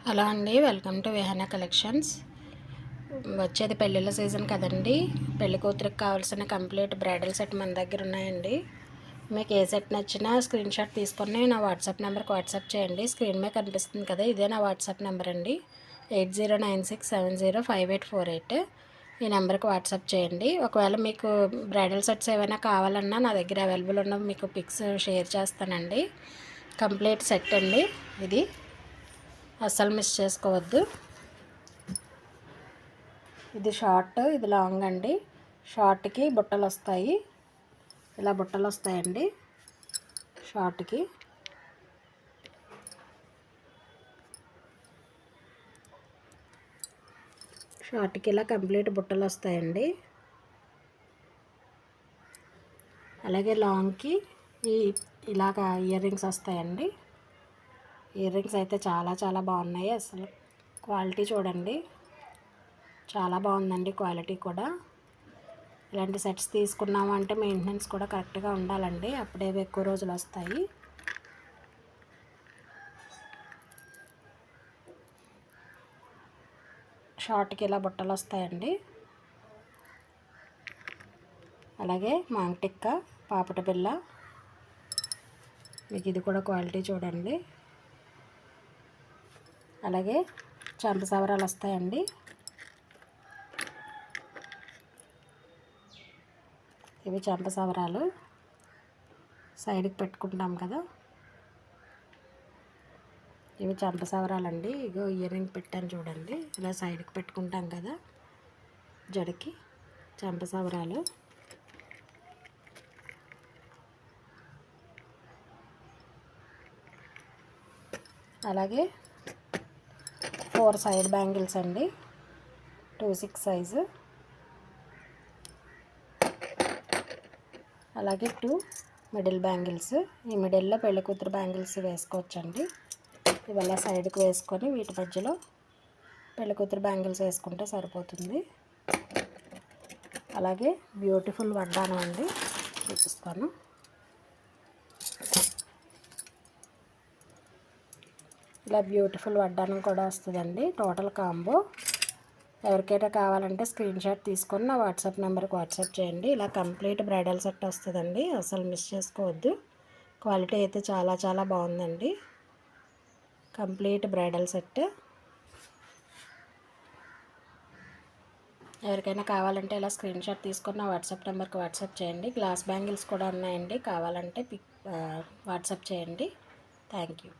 Hello అండి, welcome to Vihana collections. వచ్చేది పెళ్ళిళ్ళ సీజన్ కదండి. పెళ్లి కూతురికి కావాల్సిన కంప్లీట్ బ్రైడల్ సెట్ మన దగ్గర ఉన్నాయండి. మీకు ఏ సెట్ నచ్చినా స్క్రీన్ షాట్ తీసుకొని నా వాట్సాప్ నెంబర్కి వాట్సాప్ చేయండి. స్క్రీన్ మీద కనిపిస్తుంది కదా, ఇదే నా వాట్సాప్ నెంబర్ అండి. 8096705848. ఈ నెంబర్కి వాట్సాప్ చేయండి. ఒకవేళ మీకు బ్రైడల్ సెట్స్ ఏమైనా కావాలన్నా నా దగ్గర అవైలబుల్ ఉన్న మీకు పిక్స్ షేర్ చేస్తానండి. కంప్లీట్ సెట్ అండి ఇది, అస్సలు మిస్ చేసుకోవద్దు. ఇది షార్ట్, ఇది లాంగ్ అండి. షార్ట్కి బుట్టలు వస్తాయి, ఇలా బుట్టలు వస్తాయండి. షార్ట్కి ఇలా కంప్లీట్ బుట్టలు వస్తాయండి. అలాగే లాంగ్కి ఇలాగా ఇయర్ రింగ్స్ వస్తాయండి. ఇయర్ రింగ్స్ అయితే చాలా బాగున్నాయి. అసలు క్వాలిటీ చూడండి, చాలా బాగుందండి క్వాలిటీ కూడా. ఇలాంటి సెట్స్ తీసుకున్నామంటే మెయింటెనెన్స్ కూడా కరెక్ట్గా ఉండాలండి, అప్పుడే ఎక్కువ రోజులు వస్తాయి. షార్ట్కి ఇలా బుట్టలు వస్తాయండి. అలాగే మాంగ్టిక్క, పాపట బిళ్ళ, మీకు ఇది కూడా క్వాలిటీ చూడండి. అలాగే చంప సవరాలు వస్తాయండి. ఇవి చంప సవరాలు సైడ్కి పెట్టుకుంటాం కదా, ఇవి చంప సవరాలండి. ఇగో ఇయర్ రింగ్ పెట్టాను చూడండి, ఇలా సైడ్కి పెట్టుకుంటాం కదా జడకి, చంప సవరాలు. అలాగే 4 సైడ్ బ్యాంగిల్స్ అండి, 2/6 సైజు. అలాగే 2 మిడిల్ బ్యాంగిల్స్. ఈ మిడిల్లో పెళ్లి కూతురు బ్యాంగిల్స్ వేసుకోవచ్చండి. ఇవల్ల సైడ్కి వేసుకొని వీటి మధ్యలో పెళ్లి కూతురు బ్యాంగిల్స్ వేసుకుంటే సరిపోతుంది. అలాగే బ్యూటిఫుల్ వడ్డానం అండి, చూపిస్తాను. ఇలా బ్యూటిఫుల్ వడ్డానం కూడా వస్తుందండి, టోటల్ కాంబో. ఎవరికైనా కావాలంటే స్క్రీన్ షాట్ తీసుకొని నా వాట్సాప్ నెంబర్కి వాట్సాప్ చేయండి. ఇలా కంప్లీట్ బ్రైడల్ సెట్ వస్తుందండి, అసలు మిస్ చేసుకోవద్దు. క్వాలిటీ అయితే చాలా బాగుందండి. Complete bridal set. ఎవరికైనా కావాలంటే ఇలా స్క్రీన్ షాట్ తీసుకొని నా వాట్సాప్ నెంబర్కి వాట్సాప్ చేయండి. గ్లాస్ బ్యాంగిల్స్ కూడా ఉన్నాయండి, కావాలంటే వాట్సాప్ చేయండి. Thank you.